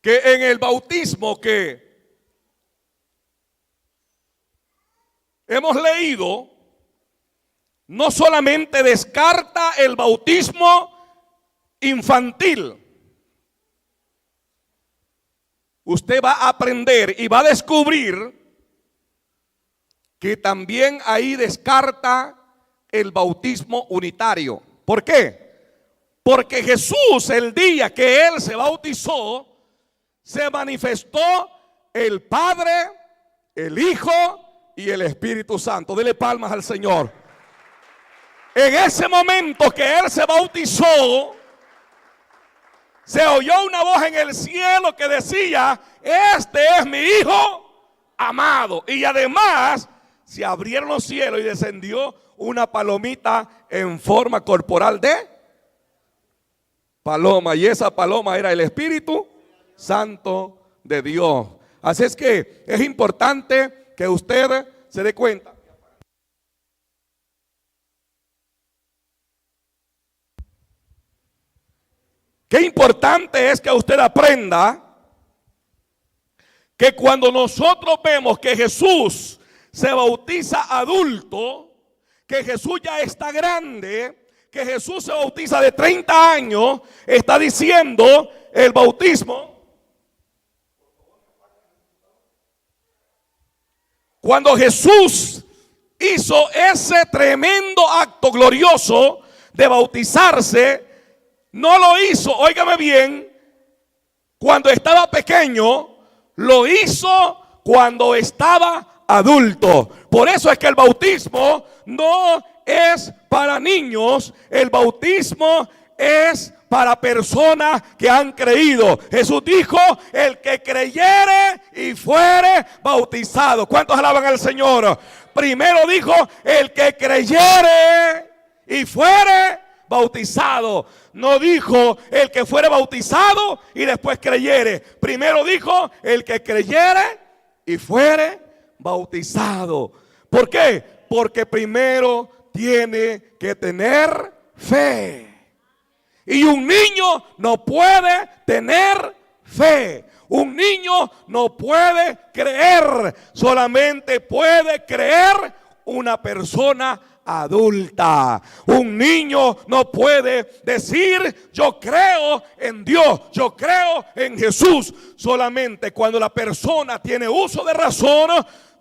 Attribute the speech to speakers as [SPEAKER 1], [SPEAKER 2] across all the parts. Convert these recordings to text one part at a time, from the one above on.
[SPEAKER 1] que en el bautismo que hemos leído, no solamente descarta el bautismo infantil. Usted va a aprender y va a descubrir que también ahí descarta el bautismo unitario. ¿Por qué? Porque Jesús, el día que Él se bautizó, se manifestó el Padre, el Hijo y el Espíritu Santo. Dele palmas al Señor. En ese momento que Él se bautizó, se oyó una voz en el cielo que decía: este es mi Hijo amado. Y además se abrieron los cielos y descendió una palomita en forma corporal de paloma. Y esa paloma era el Espíritu Santo de Dios. Así es que es importante que usted se dé cuenta. Qué importante es que usted aprenda que cuando nosotros vemos que Jesús se bautiza adulto, que Jesús ya está grande, que Jesús se bautiza de 30 años, está diciendo el bautismo. Cuando Jesús hizo ese tremendo acto glorioso de bautizarse, no lo hizo, óigame bien, cuando estaba pequeño, lo hizo cuando estaba adulto. Por eso es que el bautismo no es para niños, el bautismo es para personas que han creído. Jesús dijo: el que creyere y fuere bautizado. ¿Cuántos alaban al Señor? Primero dijo: el que creyere y fuere bautizado. No dijo el que fuere bautizado y después creyere. Primero dijo el que creyere y fuere bautizado. ¿Por qué? Porque primero tiene que tener fe. Y un niño no puede tener fe. Un niño no puede creer. Solamente puede creer una persona adulta. Un niño no puede decir: yo creo en Dios, yo creo en Jesús. Solamente cuando la persona tiene uso de razón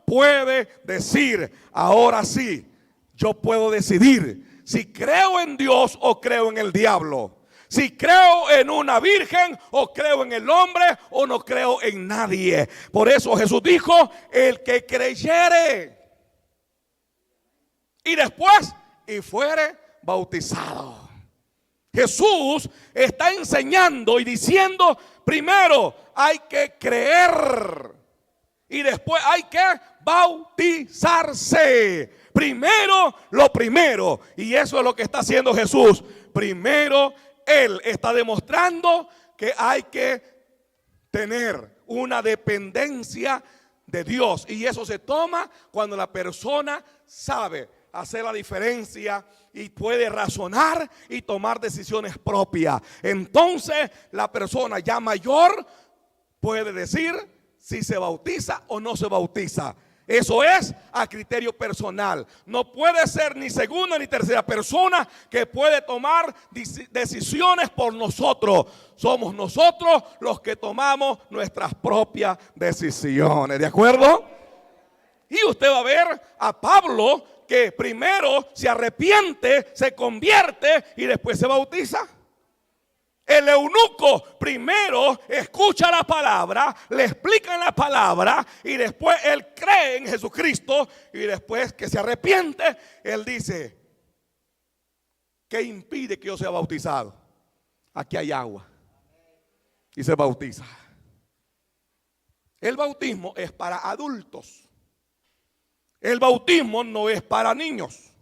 [SPEAKER 1] puede decir: ahora sí, yo puedo decidir si creo en Dios o creo en el diablo. Si creo en una virgen o creo en el hombre o no creo en nadie. Por eso Jesús dijo: el que creyere y después y fuere bautizado. Jesús está enseñando y diciendo: primero hay que creer y después hay que bautizarse. Primero lo primero. Y eso es lo que está haciendo Jesús. Primero Él está demostrando que hay que tener una dependencia de Dios. Y eso se toma cuando la persona sabe hacer la diferencia y puede razonar y tomar decisiones propias. Entonces la persona ya mayor puede decir si se bautiza o no se bautiza. Eso es a criterio personal. No puede ser ni segunda ni tercera persona que puede tomar decisiones por nosotros. Somos nosotros los que tomamos nuestras propias decisiones. ¿De acuerdo? Y usted va a ver a Pablo que primero se arrepiente, se convierte y después se bautiza. El eunuco primero escucha la palabra, le explican la palabra y después él cree en Jesucristo y después que se arrepiente, él dice: ¿qué impide que yo sea bautizado? Aquí hay agua. Y se bautiza. El bautismo es para adultos. El bautismo no es para niños.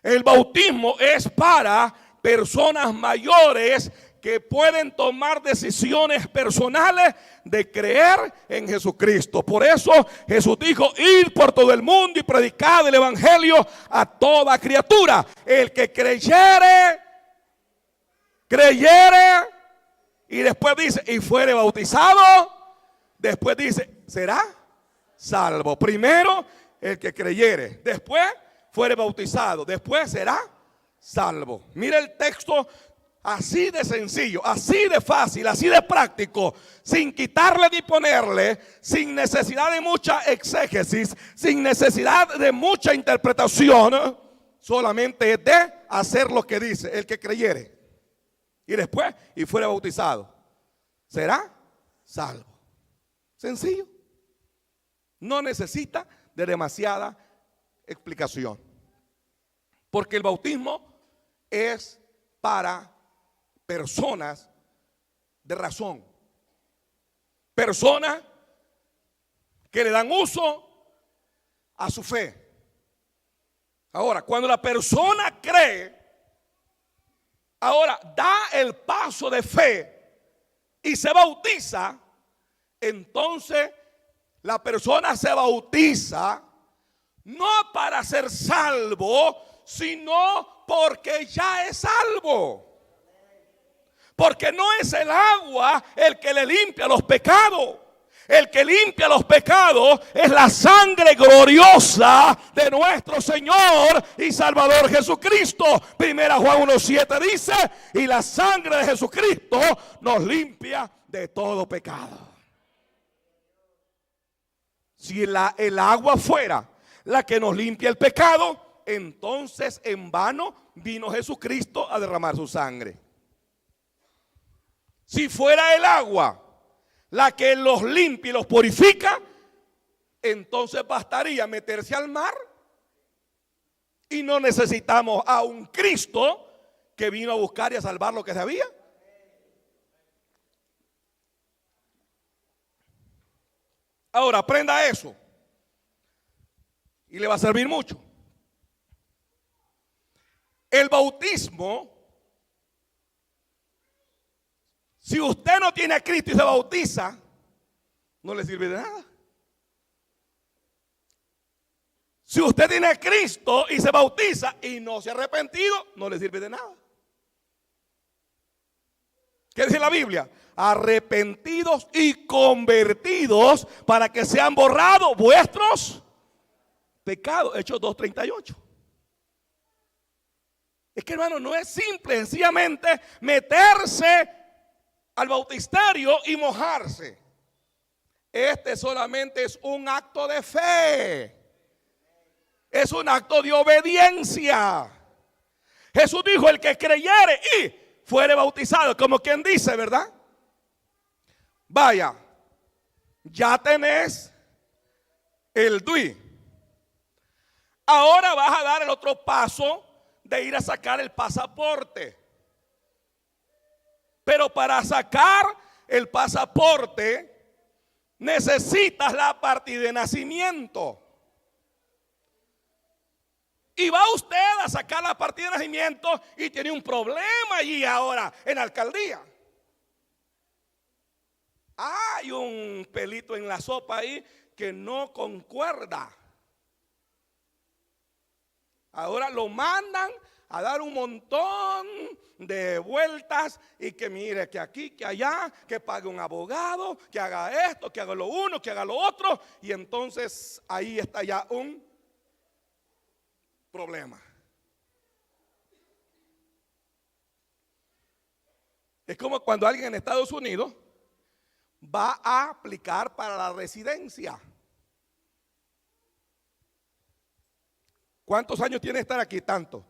[SPEAKER 1] El bautismo es para personas mayores que pueden tomar decisiones personales de creer en Jesucristo. Por eso Jesús dijo: ir por todo el mundo y predicar el evangelio a toda criatura. El que creyere Y después dice, y fuere bautizado. Después dice, será salvo. Primero el que creyere. Después fuere bautizado. Después será salvo. Mira el texto así de sencillo, así de fácil, así de práctico, sin quitarle ni ponerle, sin necesidad de mucha exégesis, sin necesidad de mucha interpretación. Solamente es de hacer lo que dice el que creyere. Y después, y fuere bautizado, será salvo. Sencillo. No necesita de demasiada explicación. Porque el bautismo es para personas de razón. Personas que le dan uso a su fe. Ahora, cuando la persona cree, ahora da el paso de fe y se bautiza, entonces la persona se bautiza no para ser salvo, sino porque ya es salvo. Porque no es el agua el que le limpia los pecados. El que limpia los pecados es la sangre gloriosa de nuestro Señor y Salvador Jesucristo. Primera Juan 1:7 dice, y la sangre de Jesucristo nos limpia de todo pecado. Si el agua fuera la que nos limpia el pecado, entonces en vano vino Jesucristo a derramar su sangre. Si fuera el agua la que los limpia y los purifica, entonces bastaría meterse al mar y no necesitamos a un Cristo que vino a buscar y a salvar lo que se había. Ahora aprenda eso y le va a servir mucho. El bautismo, si usted no tiene a Cristo y se bautiza, no le sirve de nada. Si usted tiene a Cristo y se bautiza y no se ha arrepentido, no le sirve de nada. ¿Qué dice la Biblia? Arrepentidos y convertidos para que sean borrados vuestros pecados. Hechos 2:38. Es que, hermano, no es simple, sencillamente meterse al bautisterio y mojarse. Este solamente es un acto de fe. Es un acto de obediencia. Jesús dijo, el que creyere y fuere bautizado, como quien dice, ¿verdad? Vaya, ya tenés el DUI. Ahora vas a dar el otro paso de ir a sacar el pasaporte. Pero para sacar el pasaporte necesitas la partida de nacimiento. Y va usted a sacar la partida de nacimiento y tiene un problema allí ahora en la alcaldía. Hay un pelito en la sopa ahí que no concuerda. Ahora lo mandan a dar un montón de vueltas y que mire que aquí, que allá, que pague un abogado, que haga esto, que haga lo uno, que haga lo otro. Y entonces ahí está ya un problema. Es como cuando alguien en Estados Unidos va a aplicar para la residencia. ¿Cuántos años tiene estar aquí? Tanto.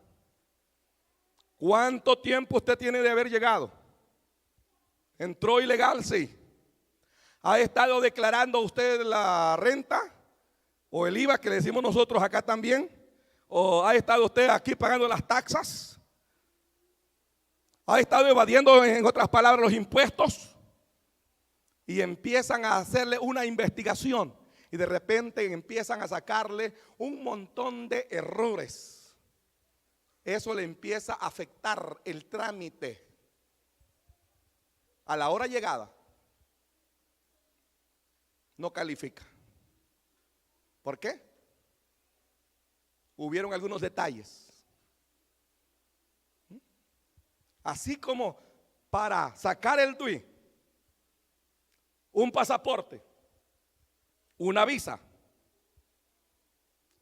[SPEAKER 1] ¿Cuánto tiempo usted tiene de haber llegado? ¿Entró ilegal? Sí. ¿Ha estado declarando usted la renta o el IVA que le decimos nosotros acá también? ¿O ha estado usted aquí pagando las taxas? ¿Ha estado evadiendo, en otras palabras, los impuestos? Y empiezan a hacerle una investigación y de repente empiezan a sacarle un montón de errores. Eso le empieza a afectar el trámite. A la hora llegada, no califica. ¿Por qué? Hubieron algunos detalles. Así como para sacar el DUI, un pasaporte, una visa,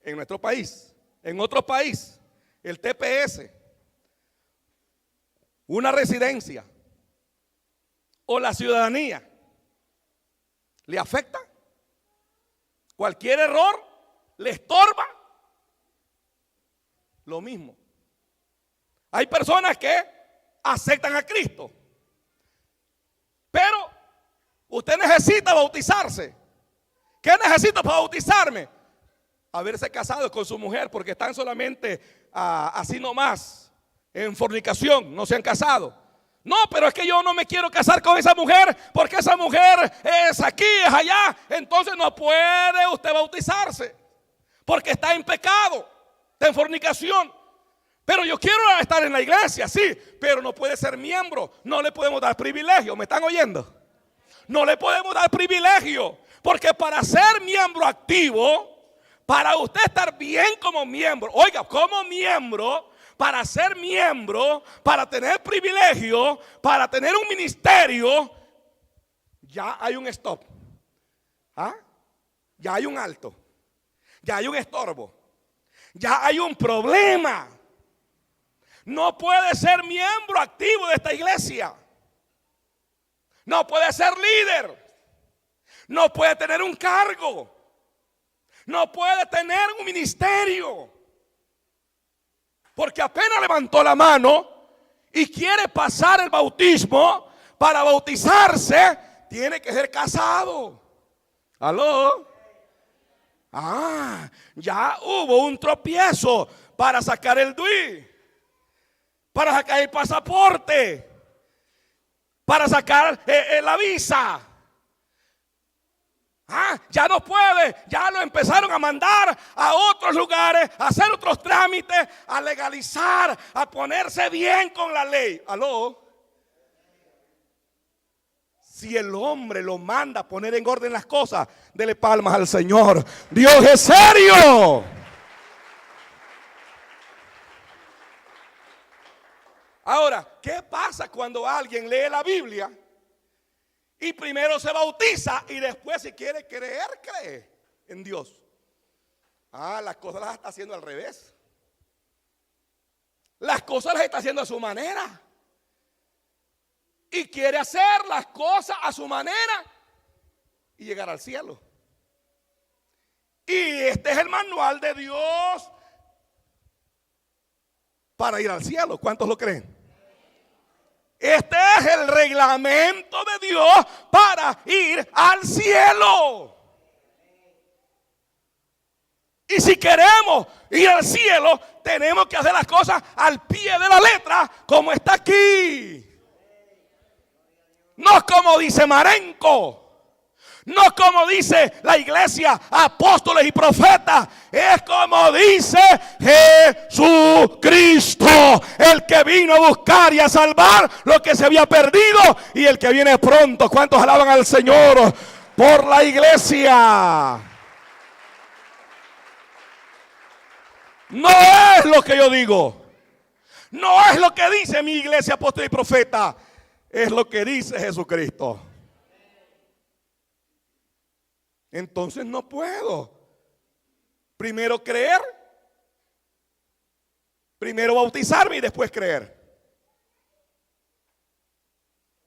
[SPEAKER 1] en nuestro país, en otro país, el TPS, una residencia o la ciudadanía, ¿le afecta? ¿Cualquier error le estorba? Lo mismo. Hay personas que aceptan a Cristo, pero usted necesita bautizarse. ¿Qué necesito para bautizarme? Haberse casado con su mujer, porque están solamente así nomás, en fornicación, no se han casado. No, pero es que yo no me quiero casar con esa mujer, porque esa mujer es aquí, es allá. Entonces no puede usted bautizarse, porque está en pecado, está en fornicación. Pero yo quiero estar en la iglesia, sí, pero no puede ser miembro. No le podemos dar privilegio, ¿me están oyendo? No le podemos dar privilegio, porque para ser miembro activo, para usted estar bien como miembro, oiga, como miembro, para ser miembro, para tener privilegio, para tener un ministerio, ya hay un stop. ¿Ah? Ya hay un alto. Ya hay un estorbo. Ya hay un problema. No puede ser miembro activo de esta iglesia. No puede ser líder. No puede tener un cargo. No puede tener un ministerio. Porque apenas levantó la mano y quiere pasar el bautismo, para bautizarse tiene que ser casado. ¿Aló? Ya hubo un tropiezo para sacar el DUI, para sacar el pasaporte, para sacar la visa. Ya no puede, ya lo empezaron a mandar a otros lugares, a hacer otros trámites, a legalizar, a ponerse bien con la ley. ¿Aló? Si el hombre lo manda a poner en orden las cosas, dele palmas al Señor. Dios es serio. Ahora, ¿qué pasa cuando alguien lee la Biblia y primero se bautiza y después, si quiere creer, cree en Dios? Las cosas las está haciendo al revés. Las cosas las está haciendo a su manera. Y quiere hacer las cosas a su manera y llegar al cielo. Y este es el manual de Dios para ir al cielo. ¿Cuántos lo creen? Este es el reglamento de Dios para ir al cielo. Y si queremos ir al cielo, tenemos que hacer las cosas al pie de la letra, como está aquí. No como dice Marenco. No como dice la iglesia, apóstoles y profetas. Es como dice Jesucristo, el que vino a buscar y a salvar lo que se había perdido, y el que viene pronto. ¿Cuántos alaban al Señor por la iglesia? No es lo que yo digo. No es lo que dice mi iglesia, apóstol y profeta. Es lo que dice Jesucristo. Entonces no puedo primero creer, primero bautizarme y después creer.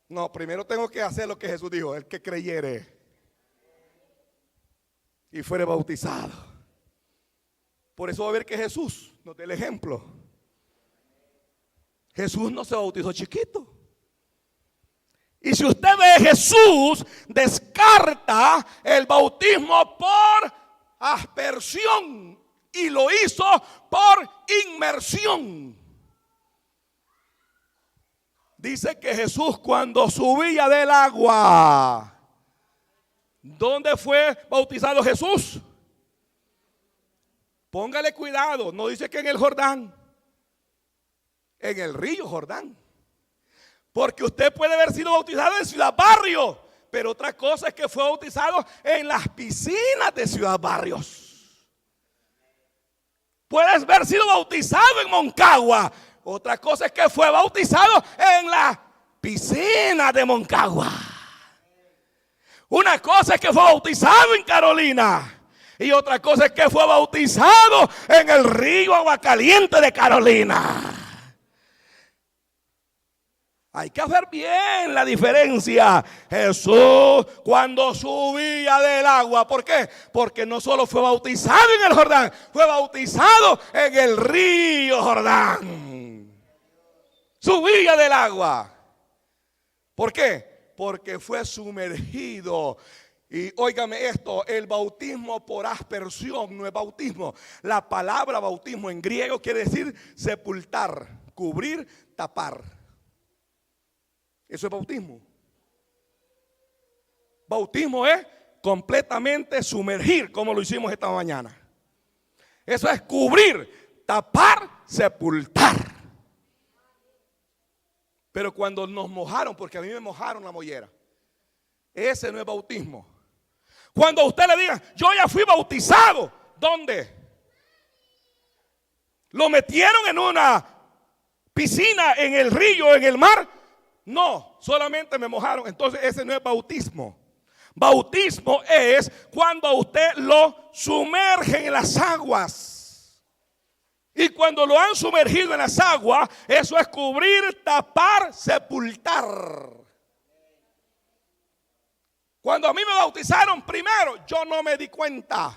[SPEAKER 1] No, primero tengo que hacer lo que Jesús dijo: el que creyere y fuere bautizado. Por eso va a ver que Jesús nos dé el ejemplo. Jesús no se bautizó chiquito. Y si usted ve, Jesús descarta el bautismo por aspersión y lo hizo por inmersión. Dice que Jesús, cuando subía del agua, ¿dónde fue bautizado Jesús? Póngale cuidado, no dice que en el Jordán, en el río Jordán. Porque usted puede haber sido bautizado en Ciudad Barrio, pero otra cosa es que fue bautizado en las piscinas de Ciudad Barrios. Puede haber sido bautizado en Moncagua. Otra cosa es que fue bautizado en las piscina de Moncagua. Una cosa es que fue bautizado en Carolina y otra cosa es que fue bautizado en el río Agua Caliente de Carolina. Hay que ver bien la diferencia. Jesús cuando subía del agua, ¿por qué? Porque no solo fue bautizado en el Jordán, fue bautizado en el río Jordán. Subía del agua. ¿Por qué? Porque fue sumergido. Y óigame esto, el bautismo por aspersión no es bautismo. La palabra bautismo en griego quiere decir sepultar, cubrir, tapar. Eso es bautismo. Bautismo es completamente sumergir, como lo hicimos esta mañana. Eso es cubrir, tapar, sepultar. Pero cuando nos mojaron, porque a mí me mojaron la mollera, ese no es bautismo. Cuando a usted le digan, yo ya fui bautizado, ¿dónde? ¿Lo metieron en una piscina, en el río, en el mar? No, solamente me mojaron. Entonces ese no es bautismo. Bautismo es cuando a usted lo sumergen en las aguas. Y cuando lo han sumergido en las aguas, eso es cubrir, tapar, sepultar. Cuando a mí me bautizaron, primero, yo no me di cuenta.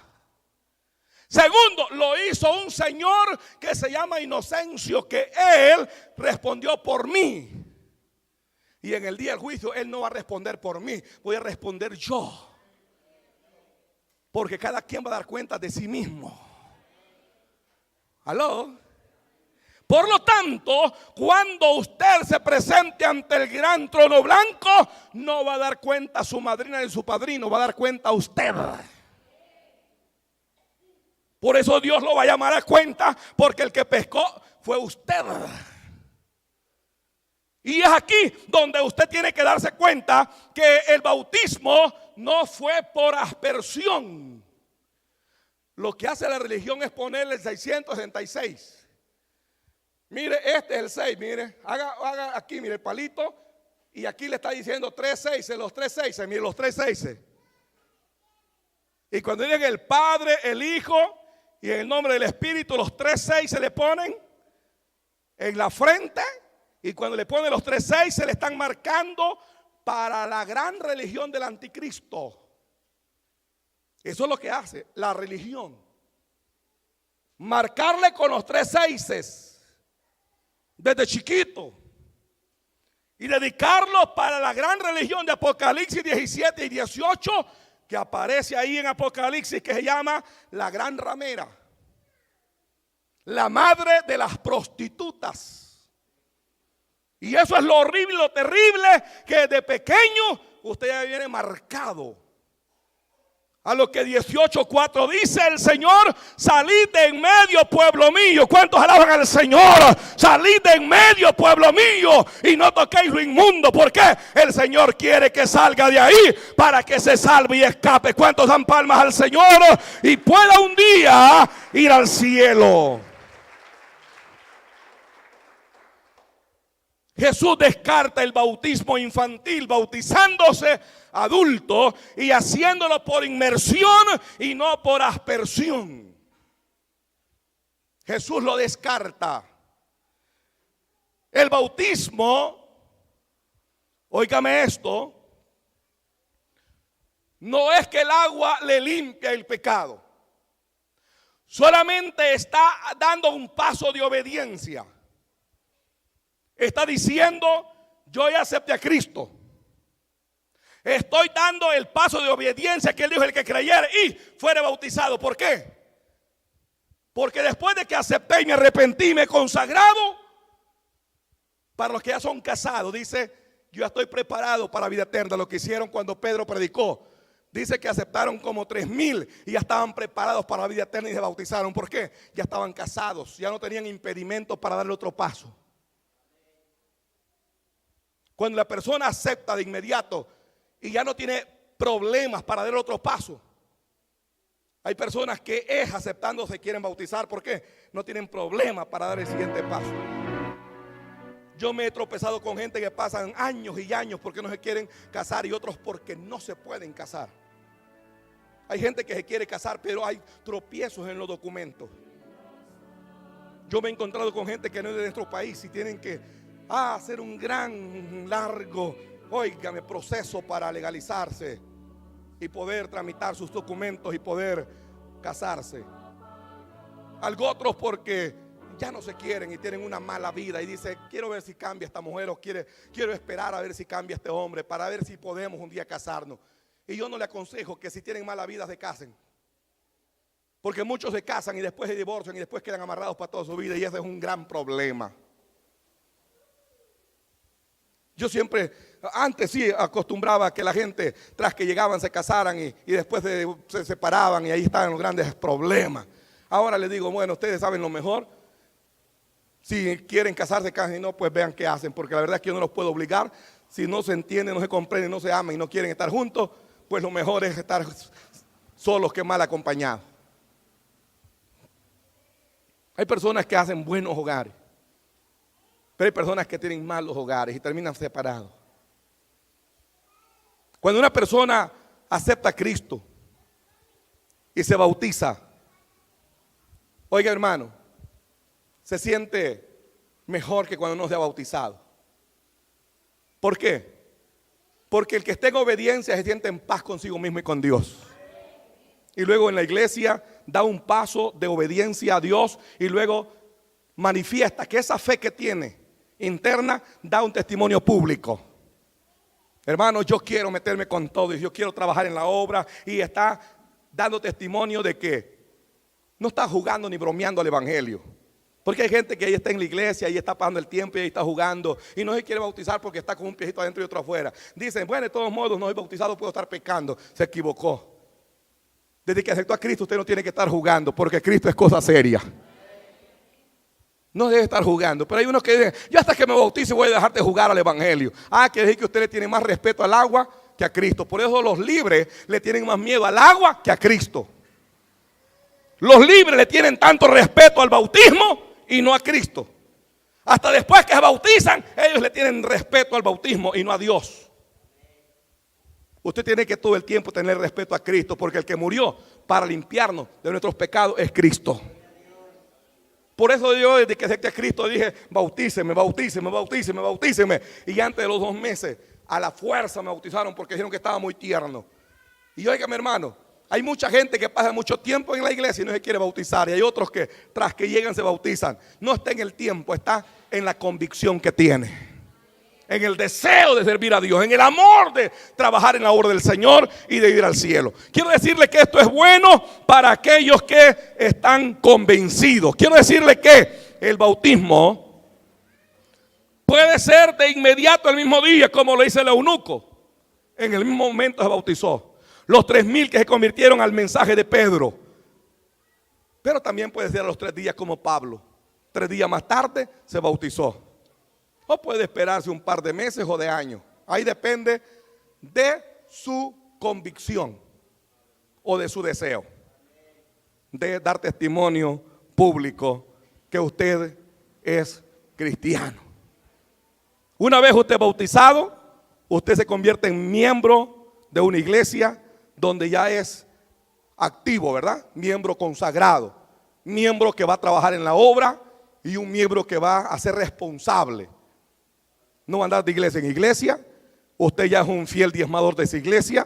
[SPEAKER 1] Segundo, lo hizo un señor que se llama Inocencio, que él respondió por mí. Y en el día del juicio él no va a responder por mí, voy a responder yo. Porque cada quien va a dar cuenta de sí mismo. ¿Aló? Por lo tanto, cuando usted se presente ante el gran trono blanco, no va a dar cuenta a su madrina ni a su padrino, va a dar cuenta a usted. Por eso Dios lo va a llamar a cuenta, porque el que pescó fue usted. Y es aquí donde usted tiene que darse cuenta que el bautismo no fue por aspersión. Lo que hace la religión es ponerle el 666. Mire, este es el 6, mire, haga aquí, mire el palito, y aquí le está diciendo 3 6, los 3 6, mire los 3 6. Y cuando digan el Padre, el Hijo y en el nombre del Espíritu, los 3 6 se le ponen en la frente. Y cuando le ponen los 3 6 se le están marcando para la gran religión del anticristo. Eso es lo que hace la religión. Marcarle con los 3 6 desde chiquito. Y dedicarlo para la gran religión de Apocalipsis 17 y 18 que aparece ahí en Apocalipsis, que se llama la gran ramera. La madre de las prostitutas. Y eso es lo horrible, lo terrible, que de pequeño usted ya viene marcado. A lo que 18:4 dice el Señor: salid de en medio, pueblo mío. ¿Cuántos alaban al Señor? Salid de en medio, pueblo mío, y no toquéis lo inmundo. ¿Por qué? El Señor quiere que salga de ahí para que se salve y escape. ¿Cuántos dan palmas al Señor? Y pueda un día ir al cielo. Jesús descarta el bautismo infantil, bautizándose adulto y haciéndolo por inmersión y no por aspersión. Jesús lo descarta. El bautismo, óigame esto, no es que el agua le limpia el pecado. Solamente está dando un paso de obediencia. Está diciendo: yo ya acepté a Cristo. Estoy dando el paso de obediencia que Él dijo: el que creyere y fuere bautizado. ¿Por qué? Porque después de que acepté y me arrepentí, me he consagrado. Para los que ya son casados, dice: yo ya estoy preparado para la vida eterna. Lo que hicieron cuando Pedro predicó. Dice que aceptaron como 3,000 y ya estaban preparados para la vida eterna y se bautizaron. ¿Por qué? Ya estaban casados, ya no tenían impedimentos para darle otro paso. Cuando la persona acepta de inmediato y ya no tiene problemas para dar otro paso. Hay personas que aceptando se quieren bautizar. ¿Por qué? No tienen problemas para dar el siguiente paso. Yo me he tropezado con gente que pasan años y años porque no se quieren casar y otros porque no se pueden casar. Hay gente que se quiere casar, pero hay tropiezos en los documentos. Yo me he encontrado con gente que no es de nuestro país y tienen que hacer un gran, largo, óigame, proceso para legalizarse y poder tramitar sus documentos y poder casarse. Algo otros porque ya no se quieren y tienen una mala vida y dice, quiero ver si cambia esta mujer, o quiero esperar a ver si cambia este hombre para ver si podemos un día casarnos. Y yo no le aconsejo que si tienen mala vida se casen, porque muchos se casan y después se divorcian y después quedan amarrados para toda su vida, y ese es un gran problema. Yo siempre, antes sí acostumbraba a que la gente tras que llegaban se casaran y después se separaban, y ahí estaban los grandes problemas. Ahora les digo, bueno, ustedes saben lo mejor. Si quieren casarse, casen, y no, pues vean qué hacen, porque la verdad es que yo no los puedo obligar. Si no se entienden, no se comprenden, no se aman y no quieren estar juntos, pues lo mejor es estar solos que mal acompañados. Hay personas que hacen buenos hogares, pero hay personas que tienen malos hogares y terminan separados. Cuando una persona acepta a Cristo y se bautiza, oiga hermano, se siente mejor que cuando no se ha bautizado. ¿Por qué? Porque el que esté en obediencia se siente en paz consigo mismo y con Dios. Y luego en la iglesia da un paso de obediencia a Dios y luego manifiesta que esa fe que tiene interna da un testimonio público. Hermano, yo quiero meterme con todo y yo quiero trabajar en la obra, y está dando testimonio de que no está jugando ni bromeando al evangelio. Porque hay gente que ahí está en la iglesia y está pasando el tiempo y ahí está jugando y no se quiere bautizar porque está con un piecito adentro y otro afuera. Dicen, bueno, de todos modos no soy bautizado, puedo estar pecando. Se equivocó. Desde que aceptó a Cristo usted no tiene que estar jugando, porque Cristo es cosa seria. No debe estar jugando. Pero hay unos que dicen, yo hasta que me bautice voy a dejar de jugar al evangelio. Quiere decir que usted le tiene más respeto al agua que a Cristo. Por eso los libres le tienen más miedo al agua que a Cristo. Los libres le tienen tanto respeto al bautismo y no a Cristo. Hasta después que se bautizan, ellos le tienen respeto al bautismo y no a Dios. Usted tiene que todo el tiempo tener respeto a Cristo, porque el que murió para limpiarnos de nuestros pecados es Cristo. Por eso yo desde que acepté a Cristo dije, bautíceme, bautíceme, bautíceme, bautíceme. Y antes de los 2 meses, a la fuerza me bautizaron porque dijeron que estaba muy tierno. Y óigame hermano, hay mucha gente que pasa mucho tiempo en la iglesia y no se quiere bautizar. Y hay otros que tras que llegan se bautizan. No está en el tiempo, está en la convicción que tiene. En el deseo de servir a Dios, en el amor de trabajar en la obra del Señor y de ir al cielo. Quiero decirle que esto es bueno para aquellos que están convencidos. Quiero decirle que el bautismo puede ser de inmediato el mismo día, como lo dice el eunuco. En el mismo momento se bautizó. Los 3,000 que se convirtieron al mensaje de Pedro. Pero también puede ser a los 3 días como Pablo. 3 días más tarde se bautizó. O puede esperarse un par de meses o de años. Ahí depende de su convicción o de su deseo de dar testimonio público que usted es cristiano. Una vez usted bautizado, usted se convierte en miembro de una iglesia donde ya es activo, ¿verdad? Miembro consagrado, miembro que va a trabajar en la obra y un miembro que va a ser responsable. No va a andar de iglesia en iglesia. Usted ya es un fiel diezmador de esa iglesia.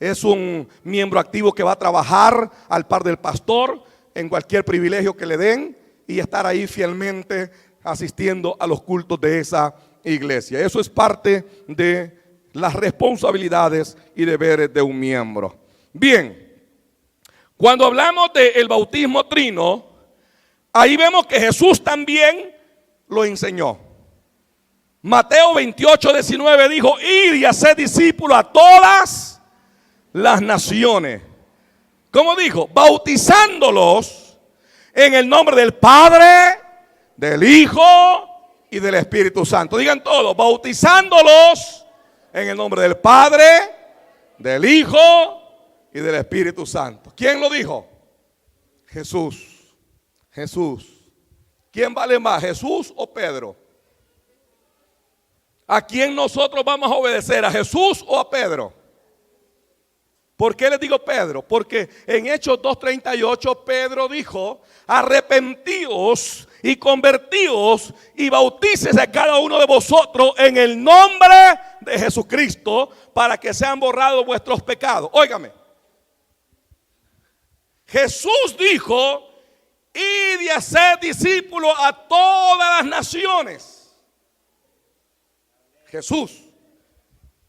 [SPEAKER 1] Es un miembro activo que va a trabajar al par del pastor en cualquier privilegio que le den y estar ahí fielmente asistiendo a los cultos de esa iglesia. Eso es parte de las responsabilidades y deberes de un miembro. Bien, cuando hablamos del bautismo trino, ahí vemos que Jesús también lo enseñó. Mateo 28:19 dijo, id y haced discípulos a todas las naciones. ¿Cómo dijo? Bautizándolos en el nombre del Padre, del Hijo y del Espíritu Santo. Digan todos, bautizándolos en el nombre del Padre, del Hijo y del Espíritu Santo. ¿Quién lo dijo? Jesús. Jesús. ¿Quién vale más, Jesús o Pedro? ¿A quién nosotros vamos a obedecer? ¿A Jesús o a Pedro? ¿Por qué les digo Pedro? Porque en Hechos 2:38 Pedro dijo: arrepentíos y convertíos y bautícese cada uno de vosotros en el nombre de Jesucristo para que sean borrados vuestros pecados. Óigame, Jesús dijo: id y haced discípulos a todas las naciones. Jesús.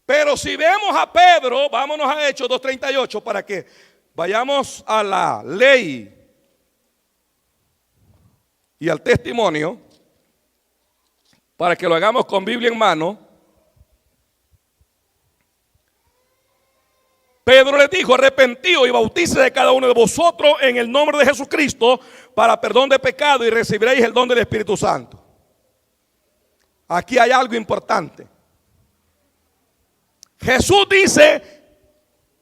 [SPEAKER 1] Pero si vemos a Pedro, vámonos a Hechos 2:38 para que vayamos a la ley y al testimonio, para que lo hagamos con Biblia en mano. Pedro les dijo: arrepentíos y bautícese de cada uno de vosotros en el nombre de Jesucristo para perdón de pecado y recibiréis el don del Espíritu Santo. Aquí hay algo importante. Jesús dice: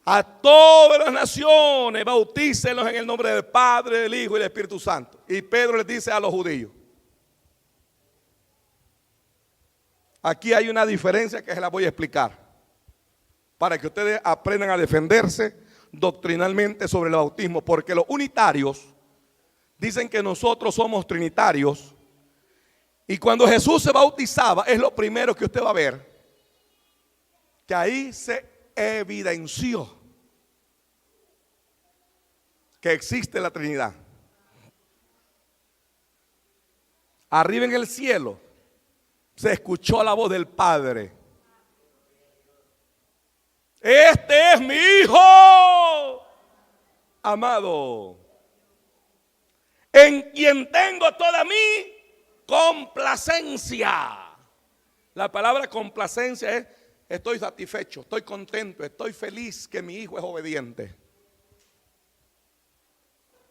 [SPEAKER 1] a todas las naciones bautícenlos en el nombre del Padre, del Hijo y del Espíritu Santo. Y Pedro les dice a los judíos. Aquí hay una diferencia que se la voy a explicar, para que ustedes aprendan a defenderse doctrinalmente sobre el bautismo. Porque los unitarios dicen que nosotros somos trinitarios, y cuando Jesús se bautizaba, es lo primero que usted va a ver, que ahí se evidenció que existe la Trinidad. Arriba en el cielo se escuchó la voz del Padre: este es mi Hijo amado, en quien tengo toda mi complacencia. La palabra complacencia es: estoy satisfecho, estoy contento, estoy feliz que mi hijo es obediente.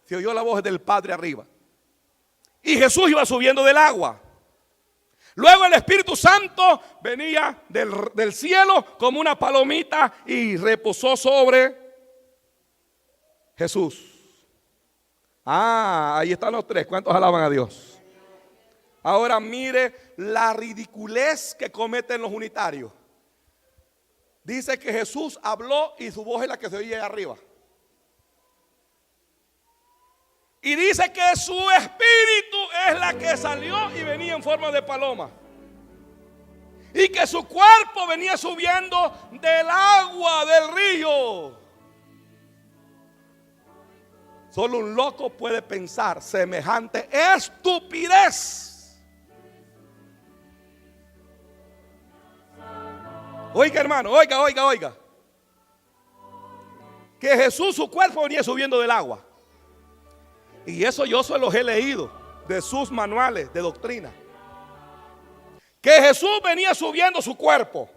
[SPEAKER 1] Se oyó la voz del Padre arriba. Y Jesús iba subiendo del agua. Luego el Espíritu Santo venía del cielo como una palomita y reposó sobre Jesús. Ahí están los tres. ¿Cuántos alaban a Dios? Ahora mire la ridiculez que cometen los unitarios. Dice que Jesús habló y su voz es la que se oye allá arriba. Y dice que su espíritu es la que salió y venía en forma de paloma. Y que su cuerpo venía subiendo del agua del río. Solo un loco puede pensar semejante estupidez. Oiga, hermano, oiga. Que Jesús, su cuerpo venía subiendo del agua. Y eso yo se los he leído de sus manuales de doctrina. Que Jesús venía subiendo su cuerpo.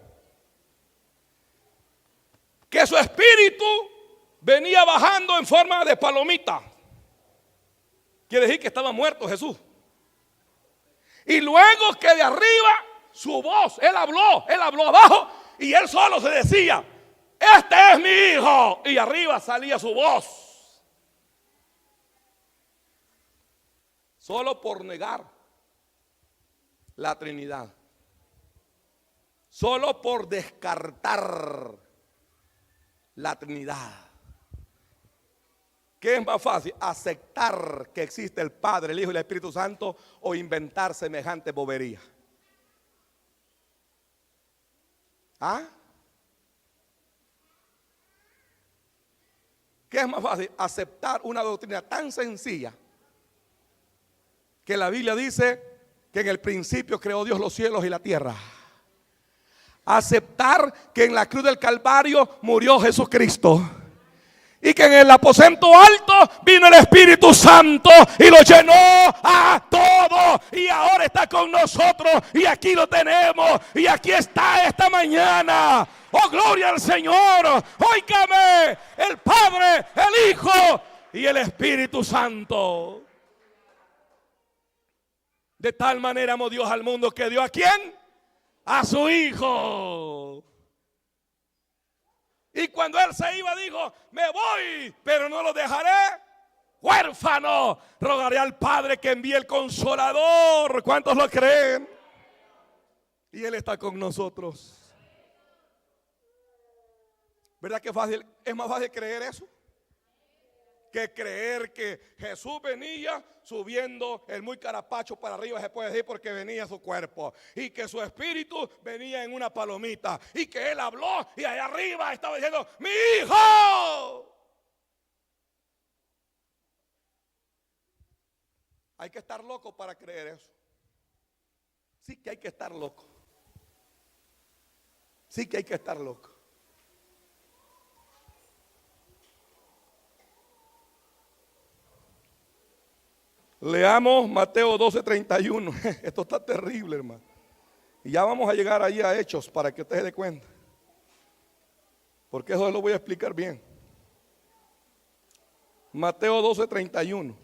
[SPEAKER 1] Que su espíritu venía bajando en forma de palomita. Quiere decir que estaba muerto Jesús. Y luego que de arriba su voz, él habló abajo. Y él solo se decía: este es mi hijo. Y arriba salía su voz. Solo por negar la Trinidad. Solo por descartar la Trinidad. ¿Qué es más fácil? ¿Aceptar que existe el Padre, el Hijo y el Espíritu Santo, o inventar semejante bobería? ¿Qué es más fácil? Aceptar una doctrina tan sencilla que la Biblia dice que en el principio creó Dios los cielos y la tierra. Aceptar que en la cruz del Calvario murió Jesucristo. Y que en el aposento alto vino el Espíritu Santo y lo llenó a todo. Y ahora está con nosotros. Y aquí lo tenemos. Y aquí está esta mañana. Oh, gloria al Señor. Óigame, el Padre, el Hijo y el Espíritu Santo. De tal manera amó Dios al mundo que dio ¿a quién? A su Hijo. Y cuando él se iba dijo: me voy, pero no lo dejaré huérfano. Rogaré al Padre que envíe el Consolador. ¿Cuántos lo creen? Y Él está con nosotros. ¿Verdad que fácil? Es más fácil creer eso que creer que Jesús venía subiendo el muy carapacho para arriba, se puede decir, porque venía su cuerpo, y que su espíritu venía en una palomita, y que Él habló y allá arriba estaba diciendo: mi hijo. Hay que estar loco para creer eso. Sí que hay que estar loco. Sí que hay que estar loco. Leamos Mateo 12:31. Esto está terrible, hermano. Y ya vamos a llegar allí a Hechos para que usted se dé cuenta. Porque eso lo voy a explicar bien. Mateo 12:31.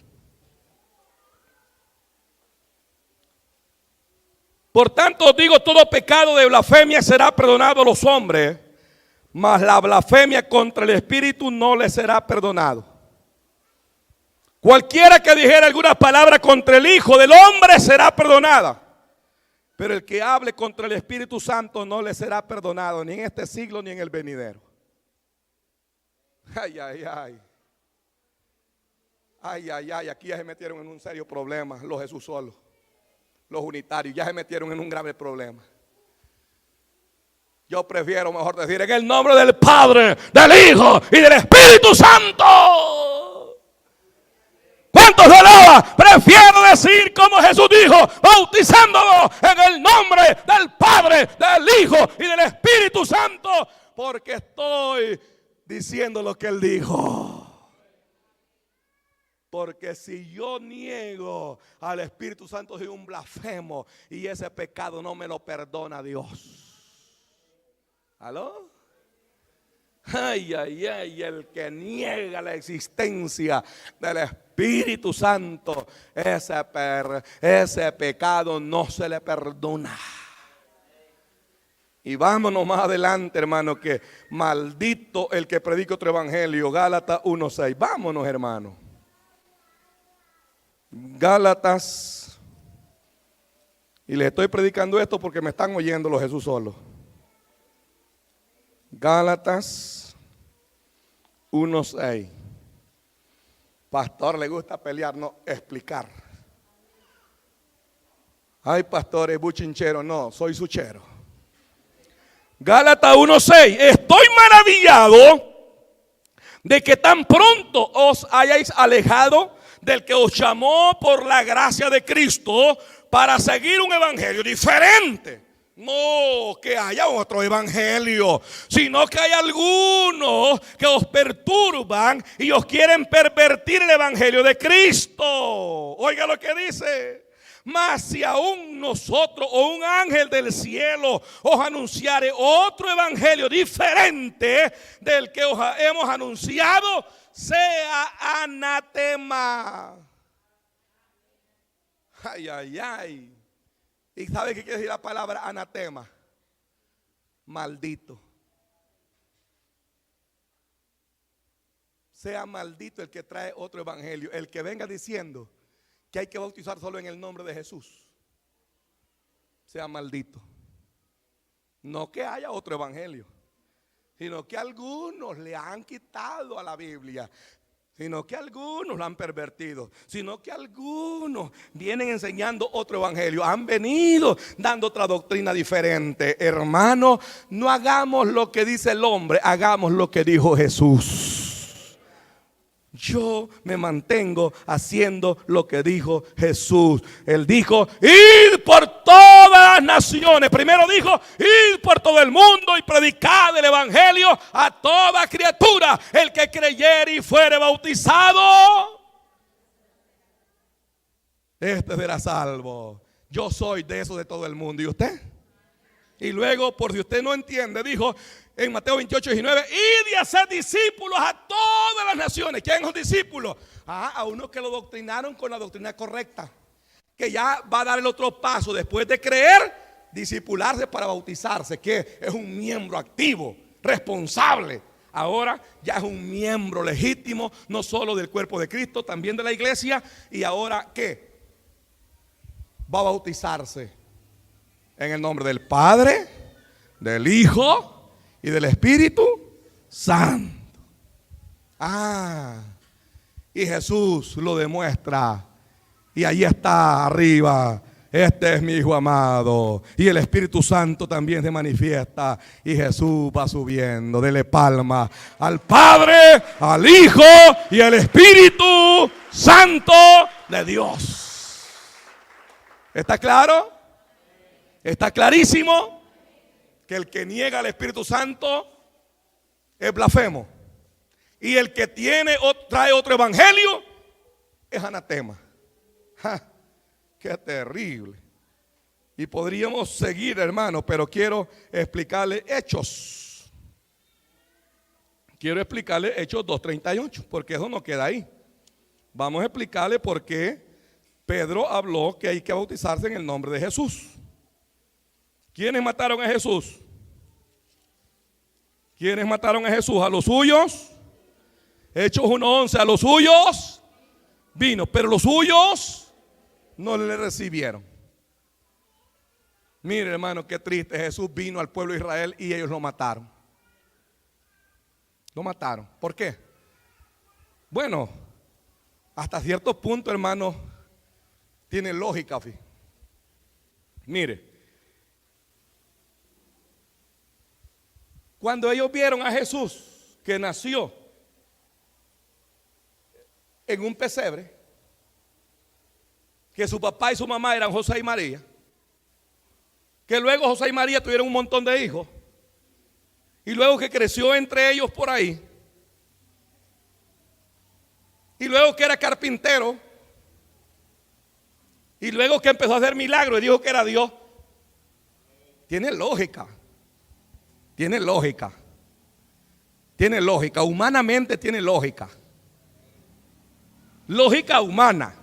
[SPEAKER 1] Por tanto os digo, todo pecado de blasfemia será perdonado a los hombres, mas la blasfemia contra el Espíritu no le será perdonado. Cualquiera que dijera alguna palabra contra el Hijo del Hombre será perdonada, pero el que hable contra el Espíritu Santo no le será perdonado, ni en este siglo ni en el venidero. Ay, ay, ay. Ay, ay, ay, aquí ya se metieron en un serio problema los Jesús solos. Los unitarios ya se metieron en un grave problema. Yo prefiero mejor decir: en el nombre del Padre, del Hijo y del Espíritu Santo. ¿Cuántos lo alaban? Prefiero decir como Jesús dijo, bautizándolo en el nombre del Padre, del Hijo y del Espíritu Santo, porque estoy diciendo lo que Él dijo. Porque si yo niego al Espíritu Santo, soy un blasfemo, y ese pecado no me lo perdona Dios. ¿Aló? Ay, ay, ay, el que niega la existencia del Espíritu Santo, ese pecado no se le perdona. Y vámonos más adelante, hermano, que maldito el que predica otro evangelio. Gálatas 1:6. Vámonos, hermano. Gálatas. Y les estoy predicando esto porque me están oyendo los Jesús solos. Gálatas 1:6. Pastor, le gusta pelear, no, explicar. Ay, pastor, es buchinchero. No, soy suchero. Gálatas 1:6. Estoy maravillado de que tan pronto os hayáis alejado del que os llamó por la gracia de Cristo para seguir un evangelio diferente. No que haya otro evangelio, sino que hay algunos que os perturban y os quieren pervertir el evangelio de Cristo. Oiga lo que dice: mas si aún nosotros o un ángel del cielo os anunciare otro evangelio diferente del que os hemos anunciado, sea anatema. Ay, ay, ay. ¿Y sabe qué quiere decir la palabra anatema? Maldito. Sea maldito el que trae otro evangelio, el que venga diciendo que hay que bautizar solo en el nombre de Jesús. Sea maldito. No que haya otro evangelio, sino que algunos le han quitado a la Biblia, sino que algunos lo han pervertido, sino que algunos vienen enseñando otro evangelio, han venido dando otra doctrina diferente. Hermano, no hagamos lo que dice el hombre, hagamos lo que dijo Jesús. Yo me mantengo haciendo lo que dijo Jesús. Él dijo: id por todas las naciones. Primero dijo: id por todo el mundo y predicad el evangelio a toda criatura. El que creyere y fuere bautizado, este será salvo. Yo soy de eso de todo el mundo. ¿Y usted? Y luego, por si usted no entiende, dijo en Mateo 28:19: id y haced discípulos a todas las naciones. ¿Quién son los discípulos? A unos que lo doctrinaron con la doctrina correcta, que ya va a dar el otro paso después de creer, discipularse para bautizarse, que es un miembro activo, responsable. Ahora ya es un miembro legítimo, no solo del cuerpo de Cristo, también de la iglesia. Y ahora ¿qué? Va a bautizarse. En el nombre del Padre, del Hijo y del Espíritu Santo. Y Jesús lo demuestra. Y ahí está arriba. Este es mi Hijo amado. Y el Espíritu Santo también se manifiesta. Y Jesús va subiendo. Dele palma al Padre, al Hijo y al Espíritu Santo de Dios. ¿Está claro? ¿Está clarísimo? Que el que niega al Espíritu Santo es blasfemo. Y el que trae otro evangelio es anatema. Qué terrible. Y podríamos seguir, hermano, pero quiero explicarle Hechos. Quiero explicarle Hechos 2:38, porque eso no queda ahí. Vamos a explicarle por qué Pedro habló que hay que bautizarse en el nombre de Jesús. ¿Quiénes mataron a Jesús? ¿Quiénes mataron a Jesús? A los suyos. Hechos 1:11, a los suyos vino, pero los suyos no le recibieron. Mire, hermano, qué triste. Jesús vino al pueblo de Israel y ellos lo mataron. Lo mataron. ¿Por qué? Bueno, hasta cierto punto, hermano, tiene lógica. Mire, cuando ellos vieron a Jesús que nació en un pesebre, que su papá y su mamá eran José y María, que luego José y María tuvieron un montón de hijos, y luego que creció entre ellos por ahí, y luego que era carpintero, y luego que empezó a hacer milagros y dijo que era Dios. Tiene lógica. Tiene lógica. Tiene lógica. Humanamente tiene lógica. Lógica humana.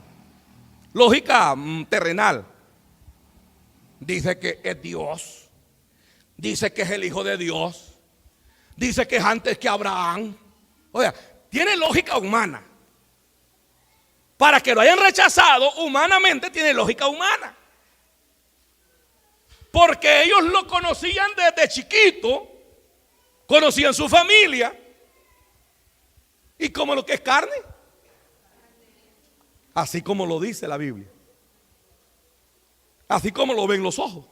[SPEAKER 1] Lógica terrenal. Dice que es Dios. Dice que es el Hijo de Dios. Dice que es antes que Abraham. O sea, tiene lógica humana. Para que lo hayan rechazado, humanamente tiene lógica humana. Porque ellos lo conocían desde chiquito. Conocían su familia. Y como lo que es carne. Así como lo dice la Biblia. Así como lo ven los ojos.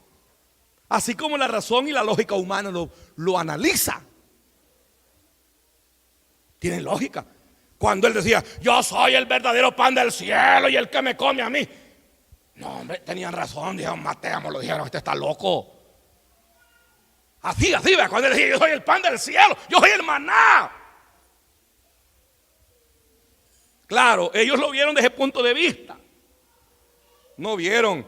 [SPEAKER 1] Así como la razón y la lógica humana lo analiza. Tiene lógica. Cuando él decía, yo soy el verdadero pan del cielo y el que me come a mí. No, hombre, tenían razón, dijeron, matémoslo, dijeron, este está loco. Así, cuando él decía, yo soy el pan del cielo, yo soy el maná. Claro, ellos lo vieron desde ese punto de vista. No vieron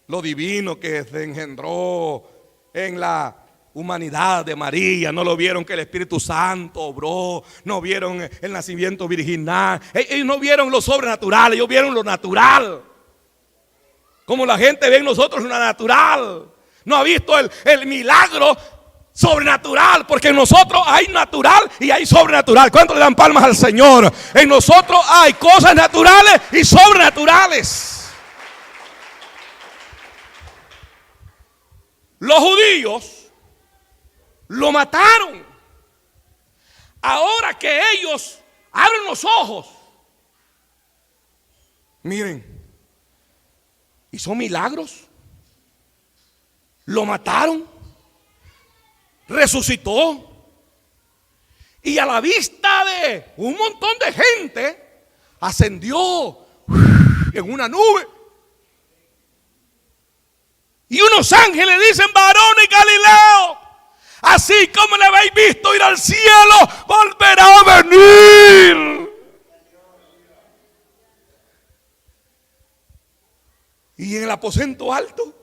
[SPEAKER 1] lo divino que se engendró en la humanidad de María. No lo vieron que el Espíritu Santo obró. No vieron el nacimiento virginal. Ellos no vieron lo sobrenatural, ellos vieron lo natural. Como la gente ve en nosotros lo natural. No ha visto el milagro sobrenatural, porque en nosotros hay natural y hay sobrenatural. ¿Cuántos le dan palmas al Señor? En nosotros hay cosas naturales y sobrenaturales. Los judíos lo mataron. Ahora que ellos abren los ojos, miren, hizo milagros, lo mataron, resucitó, y a la vista de un montón de gente ascendió en una nube. Y unos ángeles dicen, varones Galileo, así como le habéis visto ir al cielo, volverá a venir. Y en el aposento alto,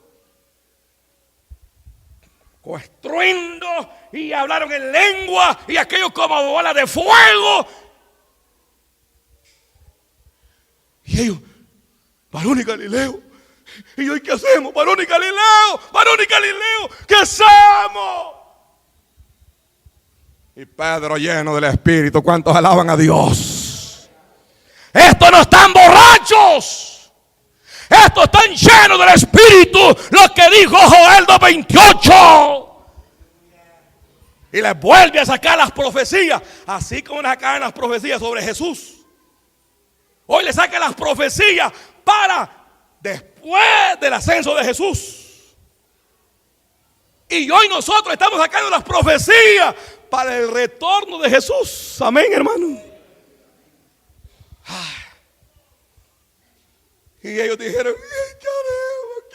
[SPEAKER 1] con estruendo, y hablaron en lengua, y aquello como bola de fuego. Y ellos, varones Galileo, ¿y hoy qué hacemos? Varones Galileo, ¿qué hacemos? Y Pedro, lleno del Espíritu, ¿cuántos alaban a Dios? Estos no están borrachos. Estos están llenos del Espíritu, lo que dijo Joel 2:28. Y les vuelve a sacar las profecías, así como le sacaban las profecías sobre Jesús. Hoy le saca las profecías para después del ascenso de Jesús. Y hoy nosotros estamos sacando las profecías para el retorno de Jesús. Amén, hermano. Y ellos dijeron: ¿qué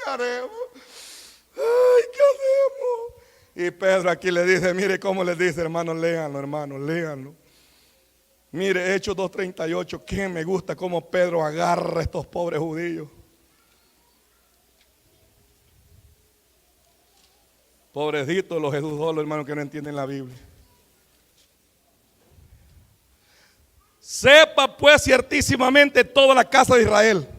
[SPEAKER 1] haremos? Ay, ¿qué hacemos? Y Pedro aquí le dice, mire cómo les dice, hermanos, léanlo. Mire, Hechos 2:38, que me gusta cómo Pedro agarra a estos pobres judíos. Pobrecitos los Jesús solo, hermanos, que no entienden la Biblia. Sepa pues ciertísimamente toda la casa de Israel,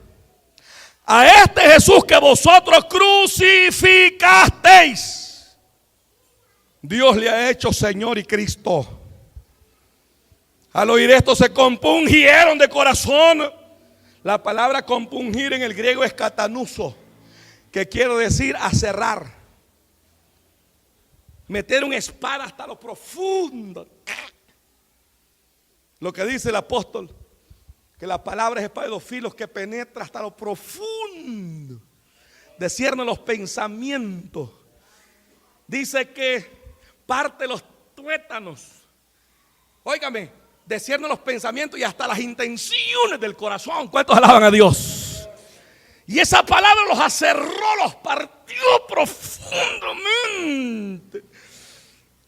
[SPEAKER 1] a este Jesús que vosotros crucificasteis, Dios le ha hecho Señor y Cristo. Al oír esto se compungieron de corazón. La palabra compungir en el griego es katanuso, que quiere decir aserrar, meter una espada hasta lo profundo. Lo que dice el apóstol, que la palabra es espada de dos filos que penetra hasta lo profundo, discierne los pensamientos. Dice que parte los tuétanos. Óigame, discierne los pensamientos y hasta las intenciones del corazón. ¿Cuántos alaban a Dios? Y esa palabra los aserró, los partió profundamente.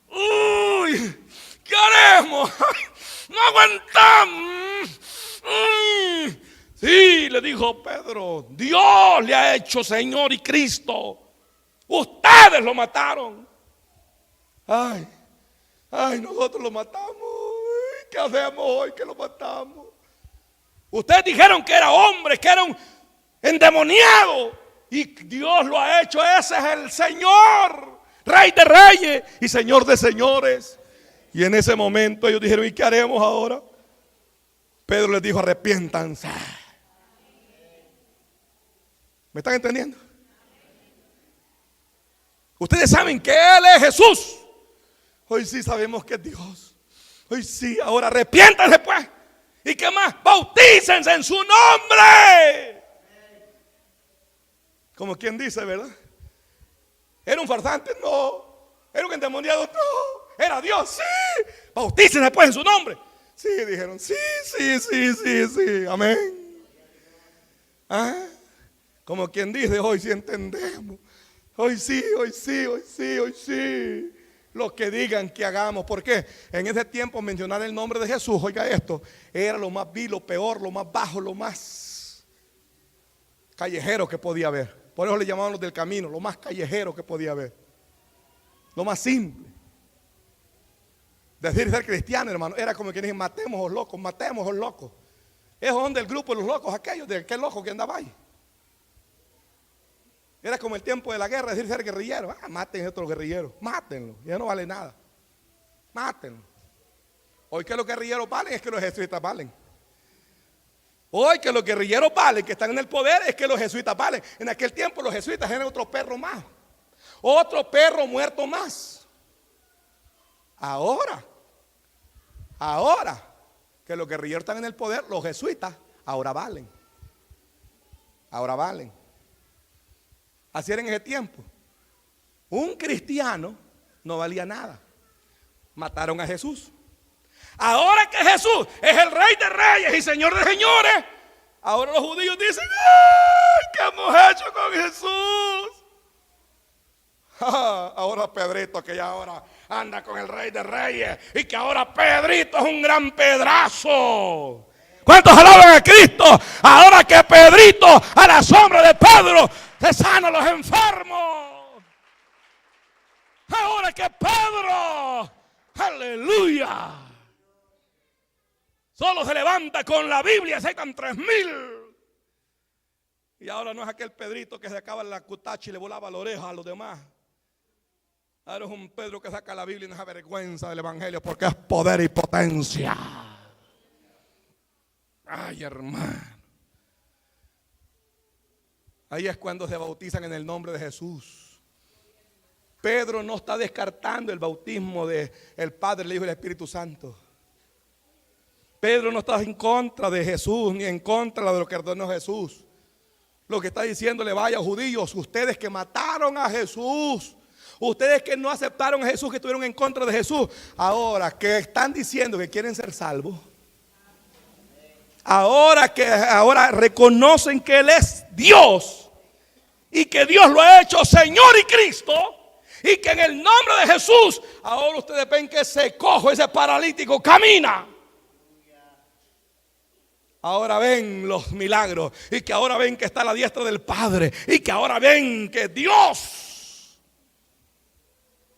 [SPEAKER 1] Uy, ¿qué haremos? No aguantamos. Sí, le dijo Pedro, Dios le ha hecho Señor y Cristo. Ustedes lo mataron. Ay, nosotros lo matamos. ¿Qué hacemos hoy que lo matamos? Ustedes dijeron que era hombre, que era un endemoniado, y Dios lo ha hecho. Ese es el Señor, Rey de reyes y Señor de señores. Y en ese momento ellos dijeron, ¿y qué haremos ahora? Pedro les dijo, arrepiéntanse. ¿Me están entendiendo? Ustedes saben que Él es Jesús. Hoy sí sabemos que es Dios. Hoy sí, ahora arrepiéntanse pues. ¿Y qué más? Bautícense en su nombre. Como quien dice, ¿verdad? ¿Era un farsante? No. ¿Era un endemoniado? No. ¿Era Dios? Sí. Bautícense pues en su nombre. Sí, dijeron, sí. Amén. Como quien dice, hoy sí entendemos. Hoy sí. Lo que digan que hagamos. Porque en ese tiempo mencionar el nombre de Jesús, oiga esto, era lo más vil, lo peor, lo más bajo, lo más callejero que podía haber. Por eso le llamaban los del camino, lo más callejero que podía haber. Lo más simple. Decir ser cristiano, hermano, era como que dicen, matemos a los locos. Es donde el grupo de los locos, aquellos de aquel loco que andaba ahí. Era como el tiempo de la guerra, decir ser guerrillero. Maten a estos guerrilleros, mátenlo, ya no vale nada. Mátenlo. Hoy que los guerrilleros valen es que los jesuitas valen. Hoy que los guerrilleros valen, que están en el poder, es que los jesuitas valen. En aquel tiempo los jesuitas eran otro perro más. Otro perro muerto más. Ahora que los guerrilleros están en el poder, los jesuitas ahora valen. Así era en ese tiempo. Un cristiano no valía nada. Mataron a Jesús. Ahora que Jesús es el Rey de reyes y Señor de señores, ahora los judíos dicen, ¡ay! ¿Qué hemos hecho con Jesús? Ahora Pedrito, que ya ahora anda con el Rey de reyes, y que ahora Pedrito es un gran pedrazo. ¿Cuántos alaban a Cristo? Ahora que Pedrito, a la sombra de Pedro, se sana a los enfermos. Ahora que Pedro, aleluya, solo se levanta con la Biblia, se aceptan 3,000. Y ahora no es aquel Pedrito que se acaba la cutacha y le volaba la oreja a los demás. Ahora es un Pedro que saca la Biblia y no se avergüenza del Evangelio, porque es poder y potencia. Ay, hermano. Ahí es cuando se bautizan en el nombre de Jesús. Pedro no está descartando el bautismo del Padre, el Hijo y el Espíritu Santo. Pedro no está en contra de Jesús ni en contra de lo que ordenó Jesús. Lo que está diciéndole: vaya judíos, ustedes que mataron a Jesús, ustedes que no aceptaron a Jesús, que estuvieron en contra de Jesús, ahora que están diciendo que quieren ser salvos, ahora reconocen que Él es Dios y que Dios lo ha hecho Señor y Cristo, y que en el nombre de Jesús ahora ustedes ven que ese cojo, ese paralítico camina. Ahora ven los milagros, y que ahora ven que está a la diestra del Padre, y que ahora ven que Dios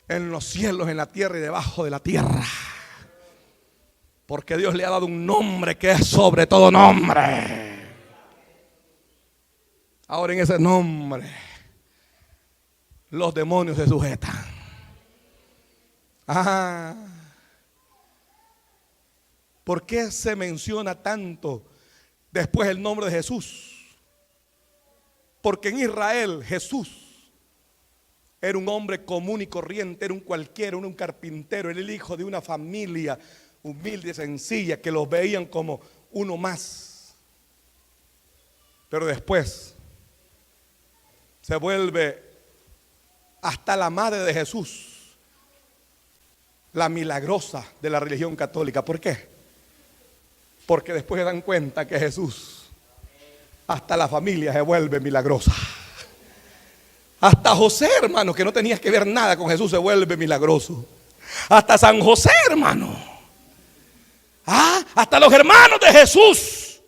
[SPEAKER 1] en los cielos, en la tierra y debajo de la tierra, porque Dios le ha dado un nombre que es sobre todo nombre. Ahora en ese nombre los demonios se sujetan. ¿Por qué se menciona tanto después el nombre de Jesús? Porque en Israel Jesús era un hombre común y corriente, era un cualquiera, un carpintero, era el hijo de una familia humilde y sencilla que los veían como uno más. Pero después se vuelve hasta la madre de Jesús, la milagrosa de la religión católica. ¿Por qué? Porque después se dan cuenta que Jesús, hasta la familia se vuelve milagrosa. Hasta José, hermano, que no tenía que ver nada con Jesús, se vuelve milagroso. Hasta San José, hermano. Hasta los hermanos de Jesús.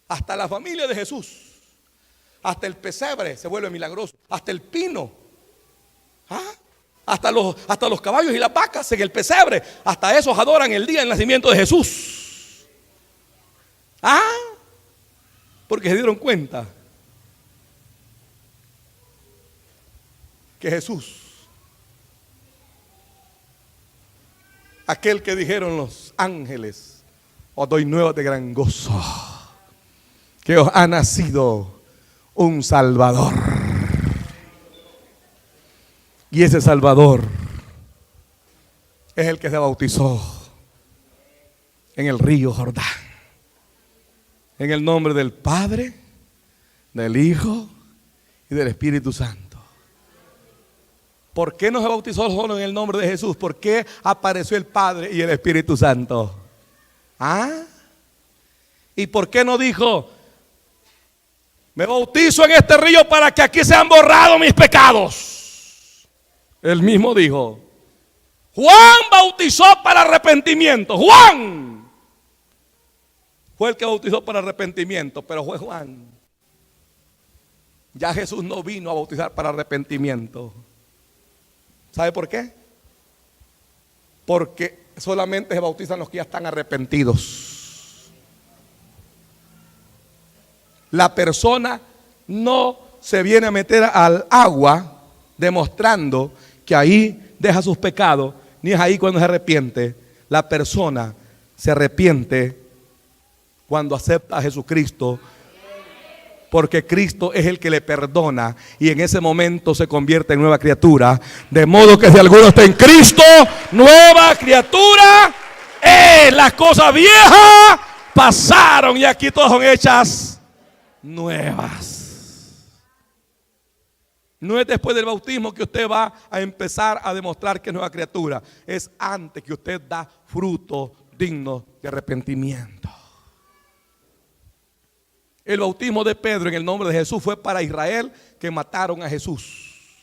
[SPEAKER 1] Hasta la familia de Jesús. Hasta el pesebre se vuelve milagroso. Hasta el pino. Hasta los caballos y las vacas en el pesebre. Hasta esos adoran el día del nacimiento de Jesús. Porque se dieron cuenta que Jesús, aquel que dijeron los ángeles: os doy nuevas de gran gozo, que os ha nacido un Salvador. Y ese Salvador es el que se bautizó en el río Jordán, en el nombre del Padre, del Hijo y del Espíritu Santo. ¿Por qué no se bautizó solo en el nombre de Jesús? ¿Por qué apareció el Padre y el Espíritu Santo? ¿Y por qué no dijo: me bautizo en este río para que aquí sean borrados mis pecados? Él mismo dijo: Juan bautizó para arrepentimiento. Juan fue el que bautizó para arrepentimiento, pero fue Juan. Ya Jesús no vino a bautizar para arrepentimiento. ¿Sabe por qué? Porque solamente se bautizan los que ya están arrepentidos. La persona no se viene a meter al agua demostrando que ahí deja sus pecados, ni es ahí cuando se arrepiente. La persona se arrepiente cuando acepta a Jesucristo, porque Cristo es el que le perdona, y en ese momento se convierte en nueva criatura. De modo que si alguno está en Cristo, nueva criatura es. Las cosas viejas pasaron y aquí todas son hechas nuevas. No es después del bautismo que usted va a empezar a demostrar que es nueva criatura. Es antes que usted da fruto digno de arrepentimiento. El bautismo de Pedro en el nombre de Jesús fue para Israel, que mataron a Jesús.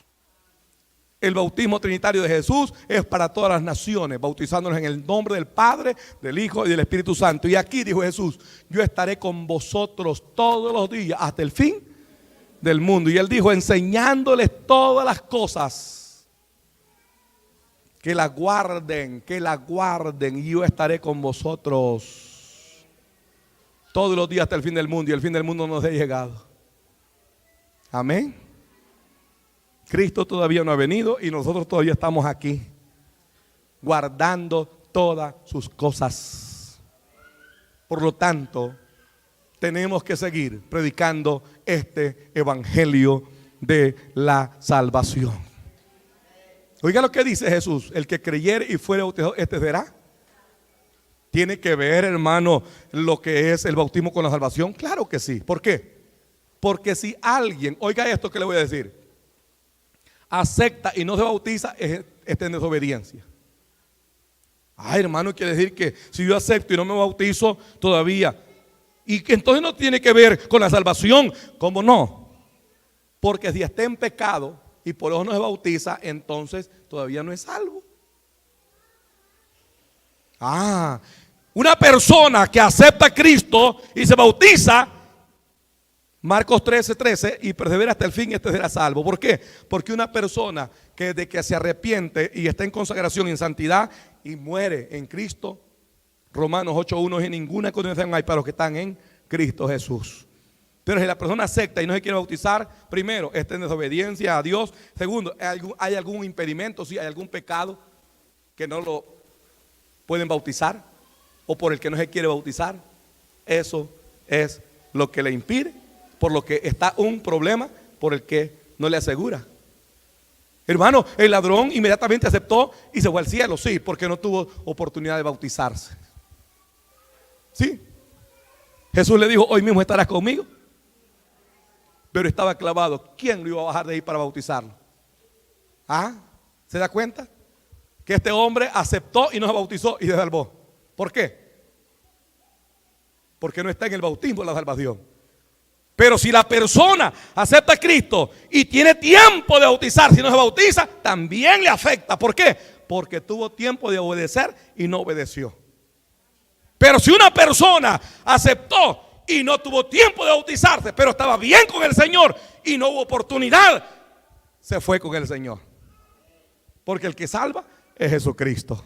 [SPEAKER 1] El bautismo trinitario de Jesús es para todas las naciones, bautizándonos en el nombre del Padre, del Hijo y del Espíritu Santo. Y aquí dijo Jesús: yo estaré con vosotros todos los días hasta el fin del mundo. Y él dijo: enseñándoles todas las cosas, que las guarden, y yo estaré con vosotros todos los días hasta el fin del mundo. Y el fin del mundo nos ha llegado. Amén. Cristo todavía no ha venido y nosotros todavía estamos aquí, guardando todas sus cosas. Por lo tanto, tenemos que seguir predicando este evangelio de la salvación. Oiga lo que dice Jesús: el que creyere y fuere bautizado, este será. ¿Tiene que ver, hermano, lo que es el bautismo con la salvación? Claro que sí. ¿Por qué? Porque si alguien, oiga esto que le voy a decir, acepta y no se bautiza, está en desobediencia. Ay, hermano, quiere decir que si yo acepto y no me bautizo todavía, y que entonces no tiene que ver con la salvación. ¿Cómo no? Porque si está en pecado y por eso no se bautiza, entonces todavía no es salvo. Una persona que acepta a Cristo y se bautiza, Marcos 13:13, y persevera hasta el fin, este será salvo. ¿Por qué? Porque una persona que de que se arrepiente y está en consagración, en santidad, y muere en Cristo, Romanos 8:1, y ninguna condenación hay para los que están en Cristo Jesús. Pero si la persona acepta y no se quiere bautizar, primero, está en desobediencia a Dios. Segundo, ¿hay algún impedimento? Si hay algún pecado que no lo pueden bautizar, o por el que no se quiere bautizar, eso es lo que le impide, por lo que está un problema por el que no le asegura. Hermano, el ladrón inmediatamente aceptó y se fue al cielo, sí, porque no tuvo oportunidad de bautizarse. Sí, Jesús le dijo: hoy mismo estarás conmigo. Pero estaba clavado. ¿Quién lo iba a bajar de ahí para bautizarlo? ¿Se da cuenta? Que este hombre aceptó y no se bautizó y se salvó. ¿Por qué? Porque no está en el bautismo de la salvación. Pero si la persona acepta a Cristo y tiene tiempo de bautizar, si no se bautiza, también le afecta. ¿Por qué? Porque tuvo tiempo de obedecer y no obedeció. Pero si una persona aceptó y no tuvo tiempo de bautizarse, pero estaba bien con el Señor y no hubo oportunidad, se fue con el Señor. Porque el que salva es Jesucristo.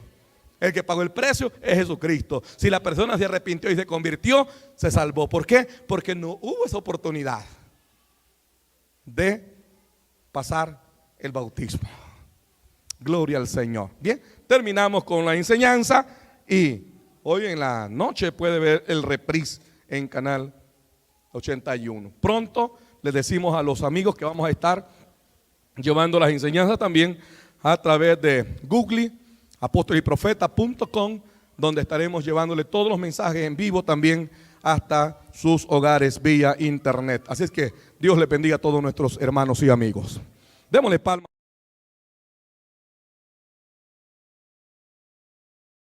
[SPEAKER 1] El que pagó el precio es Jesucristo. Si la persona se arrepintió y se convirtió, se salvó. ¿Por qué? Porque no hubo esa oportunidad de pasar el bautismo. Gloria al Señor. Bien, terminamos con la enseñanza y hoy en la noche puede ver el reprise en Canal 81. Pronto les decimos a los amigos que vamos a estar llevando las enseñanzas también a través de Google, apostolyprofeta.com, donde estaremos llevándole todos los mensajes en vivo también hasta sus hogares vía internet. Así es que Dios le bendiga a todos nuestros hermanos y amigos. Démosle palmas.